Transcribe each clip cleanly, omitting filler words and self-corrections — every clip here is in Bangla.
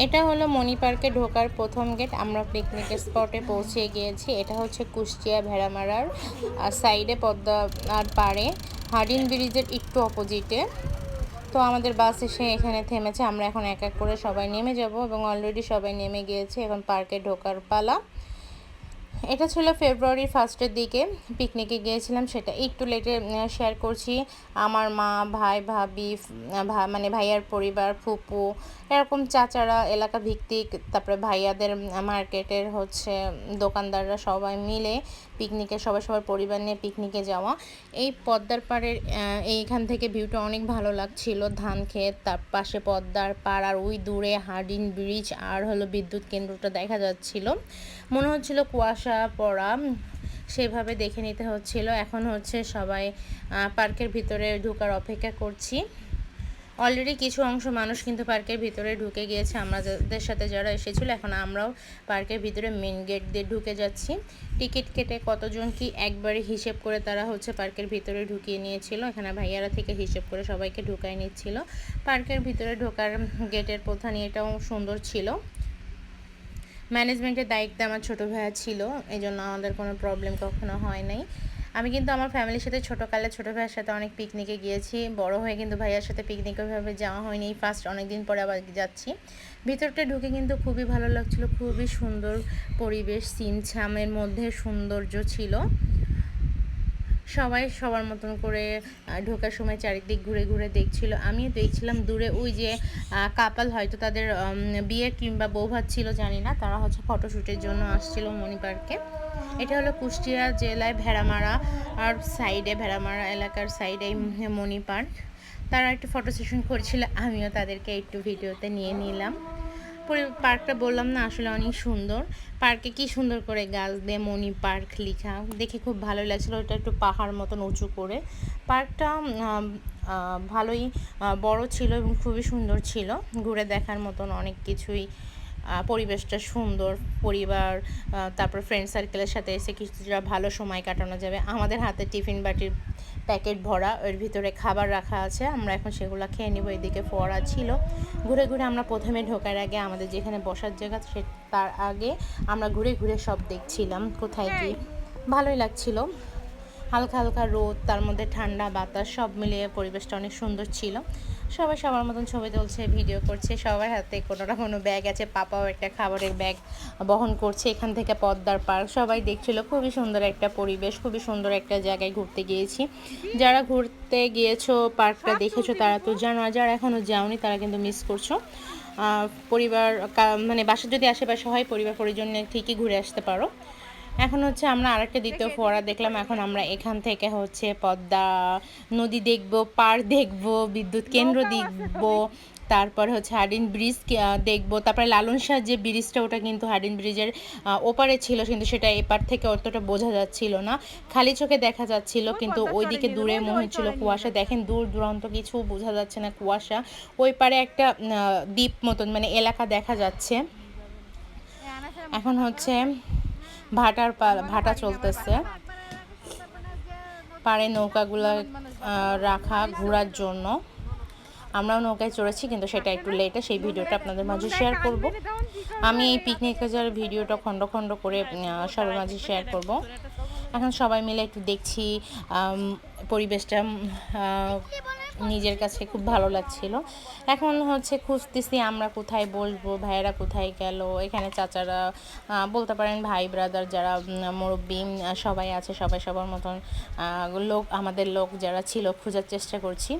এটা হলো মণি পার্কে ঢোকার প্রথম গেট। আমরা পিকনিক স্পটে পৌঁছে গিয়েছি। এটা হচ্ছে কুষ্টিয়া ভেড়ামারার সাইডে পদ্মার পাড়ে হার্ডিন ব্রিজের একটু অপোজিটে। তো আমাদের বাস এসে এখানে থেমেছে। আমরা এখন এক এক করে সবাই নেমে যাব এবং অলরেডি সবাই নেমে গিয়েছে। এখন পার্কে ঢোকার পালা। এটা ছিল ফেব্রুয়ারির ফার্স্টের দিকে পিকনিকে গিয়েছিলাম, সেটা একটু লেটে শেয়ার করছি। আমার মা, ভাই, ভাবি, মানে ভাইয়ার পরিবার, ফুপু, এরকম চাচারা, এলাকা ভিত্তিক, তারপরে ভাইয়াদের মার্কেটের হচ্ছে দোকানদাররা সবাই মিলে পিকনিকে সবার পরিবার নিয়ে পিকনিকে যাওয়া। এই পদ্মার পাড়ের এইখান থেকে ভিউটা অনেক ভালো লাগছিল। ধান ক্ষেত, তার পাশে পদ্মার পাড়, আর ওই দূরে হার্ডিন ব্রিজ আর হলো বিদ্যুৎ কেন্দ্রটা দেখা যাচ্ছিল। মনে হচ্ছিল কুয়াশা পড়া, সেভাবে দেখে নিতে হচ্ছিল। এখন হচ্ছে সবাই পার্কের ভিতরে ঢোকার অপেক্ষা করছি। অলরেডি কিছু অংশ মানুষ কিন্তু পার্কের ভিতরে ঢুকে গিয়েছে আমাদের সাথে যারা এসেছিল। এখন আমরাও পার্কের ভিতরে মেন গেট দিয়ে ঢুকে যাচ্ছি। টিকিট কেটে কতজন কি একবারে হিসেব করে তারা হচ্ছে পার্কের ভিতরে ঢুকিয়ে নিয়েছিল। এখানে ভাইয়ারা থেকে হিসেব করে সবাইকে ঢুকাই নিচ্ছিল। পার্কের ভিতরে ঢোকার গেটের প্রধান এটাও সুন্দর ছিল। ম্যানেজমেন্টের দায়িত্বে আমার ছোটো ভাইয়া ছিল, এই জন্য আমাদের কোনো প্রবলেম কখনো হয় নাই। আমি কিন্তু আমার ফ্যামিলির সাথে ছোটোকালে ছোটো ভাইয়ের সাথে অনেক পিকনিকে গিয়েছি। বড় হয়ে কিন্তু ভাইয়ার সাথে পিকনিকে ওইভাবে যাওয়া হয়নি, ফার্স্ট অনেক দিন পরে আবার যাচ্ছি। ভিতরটা ঢুকে কিন্তু খুবই ভালো লাগছিলো, খুবই সুন্দর পরিবেশ, ছিমছামের মধ্যে সৌন্দর্য ছিল। সবাই সবার মতন করে ঢোকার সময় চারিদিক ঘুরে ঘুরে দেখছিল। আমিও দেখছিলাম দূরে ওই যে কাপাল, হয়তো তাদের বিয়ে কিংবা বৌভাত ছিল জানি না, তারা হচ্ছে ফটোশ্যুটের জন্য আসছিল মণি পার্কে। এটা হলো কুষ্টিয়া জেলায় ভেড়ামারা আর সাইডে, ভেড়ামারা এলাকার সাইডে মণি পার্ক। তারা একটু ফটো সেশন করেছিল, আমিও তাদেরকে একটু ভিডিওতে নিয়ে নিলাম। পার্কটা বললাম না আসলে অনেক সুন্দর। পার্কে কি সুন্দর করে গাছ দিয়ে মণি পার্ক লেখা, দেখে খুব ভালো লাগছিলো। ওটা একটু পাহাড় মতন উঁচু করে। পার্কটা ভালোই বড় ছিল এবং খুবই সুন্দর ছিল, ঘুরে দেখার মতন অনেক কিছুই। পরিবেশটা সুন্দর, পরিবার তারপর ফ্রেন্ড সার্কেলের সাথে এসে কিছুটা ভালো সময় কাটানো যাবে। আমাদের হাতে টিফিন বাটির প্যাকেট ভরা, এর ভিতরে খাবার রাখা আছে, আমরা এখন সেগুলো খেয়ে নিব। এদিকে ফোয়ারা ছিল। ঘুরে ঘুরে আমরা প্রথমে ঢোকার আগে আমাদের যেখানে বসার জায়গা সে তার আগে আমরা ঘুরে ঘুরে সব দেখছিলাম কোথায় কি। ভালোই লাগছিল, হালকা হালকা রোদ, তার মধ্যে ঠান্ডা বাতাস, সব মিলিয়ে পরিবেশটা অনেক সুন্দর ছিল। সবাই সবার মতন ছবি তুলছে, ভিডিও করছে। সবার হাতে কোনো না কোনো ব্যাগ আছে, পাপাও একটা খাবারের ব্যাগ বহন করছে। এখান থেকে পদ্মার পার্ক সবাই দেখছিল। খুবই সুন্দর একটা পরিবেশ, খুবই সুন্দর একটা জায়গায় ঘুরতে গিয়েছি। যারা ঘুরতে গিয়েছো, পার্কটা দেখেছো, তারা তো জানো, আর যারা এখনও যাওনি তারা কিন্তু মিস করছো। পরিবার মানে বাসা যদি আশেপাশে হয়, পরিবার পরিজন ঠিকই ঘুরে আসতে পারো। এখন হচ্ছে আমরা আরেকটা দ্বিতীয় ফোয়ারা দেখলাম। এখন আমরা এখান থেকে হচ্ছে পদ্মা নদী দেখব, পার্ক দেখব, বিদ্যুৎ কেন্দ্র দেখব, তারপরে হচ্ছে হার্ডিন ব্রিজ দেখব। তারপরে লালন শাহ যে ব্রিজটা, ওটা কিন্তু হার্ডিন ব্রিজের ওপারে ছিল, কিন্তু সেটা এপার থেকে অতটা বোঝা যাচ্ছিল না, খালি চোখে দেখা যাচ্ছিল। কিন্তু ওইদিকে দূরে মনে হচ্ছিল কুয়াশা। দেখেন দূর দূরান্ত কিছু বোঝা যাচ্ছে না, কুয়াশা। ওই পারে একটা দ্বীপ মতন মানে এলাকা দেখা যাচ্ছে। এখন হচ্ছে ভাটা চলতেছে, পাড়ে নৌকাগুলো রাখা ঘোরার জন্য। আমরাও নৌকায় চড়েছি, কিন্তু সেটা একটু লেটে, সেই ভিডিওটা আপনাদের মাঝে শেয়ার করব। আমি এই পিকনিকে যাওয়ার ভিডিওটা খণ্ড খণ্ড করে সবার মাঝে শেয়ার করব। এখন সবাই মিলে একটু দেখছি, পরিবেশটা নিজের কাছে খুব ভালো লাগছিল। এখন হচ্ছে খুঁজতেছি আমরা কোথায় বসবো, ভাইয়েরা কোথায় গেল। এখানে চাচারা, বলতে পারেন ভাই ব্রাদার যারা মুরব্বী সবাই আছে, সবাই সবার মতন লোক, আমাদের লোক যারা ছিল খোঁজার চেষ্টা করছি।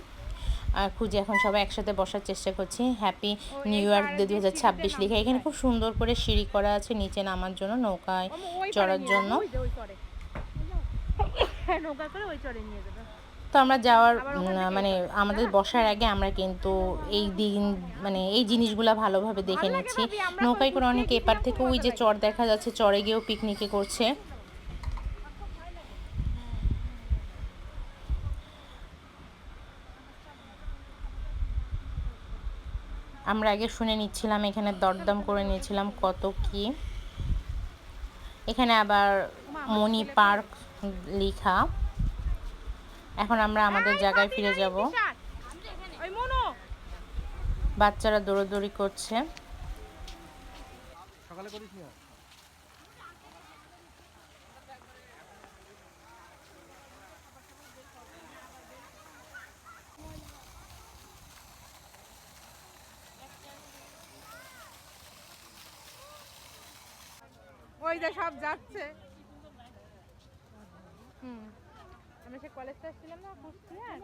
খুঁজে এখন সবাই একসাথে বসার চেষ্টা করছি। হ্যাপি নিউ ইয়ার 2026 লেখা। এখানে খুব সুন্দর করে সিঁড়ি করা আছে নিচে নামার জন্য, নৌকায় চড়ার জন্য। তো আমরা যাওয়ার মানে আমাদের বসার আগে আমরা কিন্তু এই দিন মানে এই জিনিসগুলো ভালোভাবে দেখে নিচ্ছি। নৌকায় করে অনেকে এপার থেকে ওই যে চর দেখা যাচ্ছে, চরে গিয়েও পিকনিকে করছে। আমরা আগে শুনে নিচ্ছিলাম, এখানে দরদাম করে নিয়েছিলাম কত কি। এখানে আবার মণি পার্ক লেখা। এখন আমরা আমাদের জায়গায় ফিরে যাব। বাচ্চারা দৌড়াদৌড়ি করছে। সকালে করিস না? ওই যে সব যাচ্ছে। আমি সে কলেজটা আসছিলাম না কুষ্টিয়ার,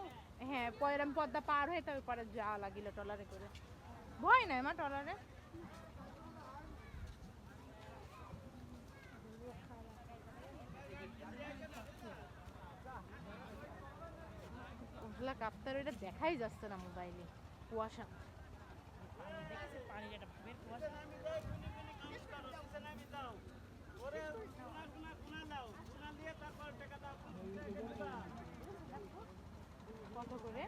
হ্যাঁ পয়রাম পদ্মা পার হয়ে তারপরে যাওয়া লাগিল ট্রলারে করে। ভয় নাই মা ট্রলারে। ওগুলা কাপ্তার ওইটা দেখাই যাচ্ছে না মোবাইলে, কুয়াশা। কত করে?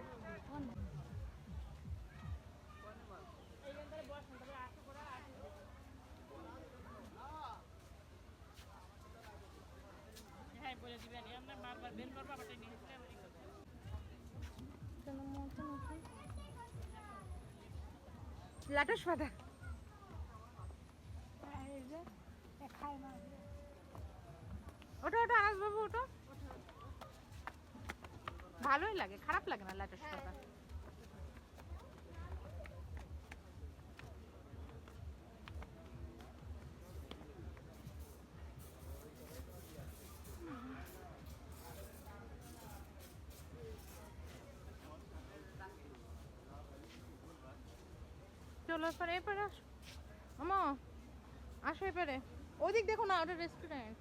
লাটস পাতা ওটা ওটা আনাস বাবু, ওটা ভালোই লাগে, খারাপ লাগে না লাটস পাতা। চলো এরপরে এরপরে আসো আমা, আসো এবারে। ওদিক দেখো না, ওটা রেস্টুরেন্ট।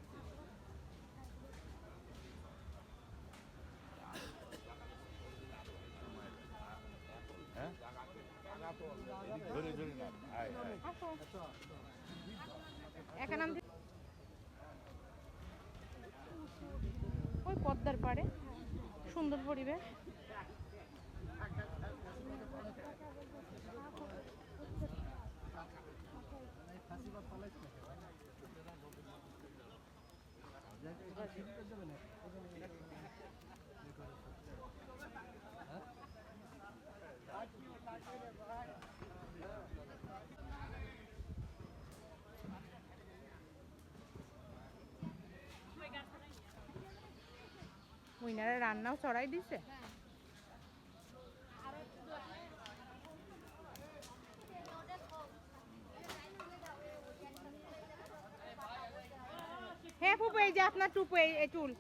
ওই পদ্মার পাড়ে সুন্দর পরিবেশ। উইনারা রান্নাও চড়াই দিছে। হ্যাঁ ফুপু, এই যে আপনার টুপু, এই চুল।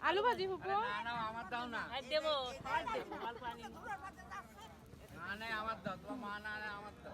আলু ভাজি ফুপু আমার দাও না, দেবো না নাই আমার দাও, তোমার মা না আমার দাও।